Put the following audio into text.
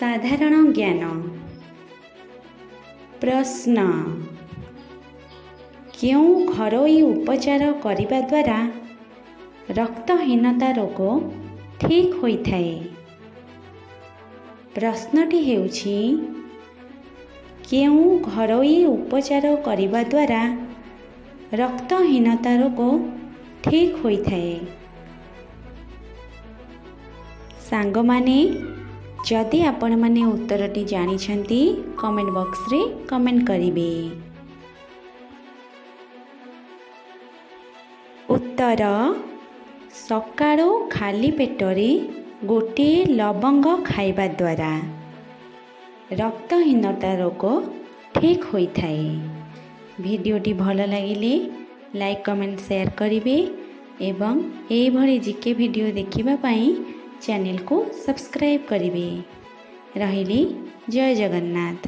साधारण ज्ञान। प्रश्न क्यों घरोई उपचार करिबा द्वारा रक्तहीनता रोग ठीक होइथाए। प्रश्नटी हेउछि क्यों घरोई उपचार करिबा द्वारा रक्तहीनता रोग ठीक होइथाए। सांग माने जदि आपण माने उत्तरटी जानिछंती कमेंट बॉक्स रे कमेंट करिवे। उत्तर सकाळो खाली पेटरे गोटे लवंग खाइबा द्वारा रक्तहीनता रोग ठीक होइथाए। भिडियोटी भल लागिले लाइक कमेंट शेयर करिवे एवं एई भली जीके भिडियो देखिबा पई चैनल को सब्सक्राइब करिवे। रहिली जय जगन्नाथ।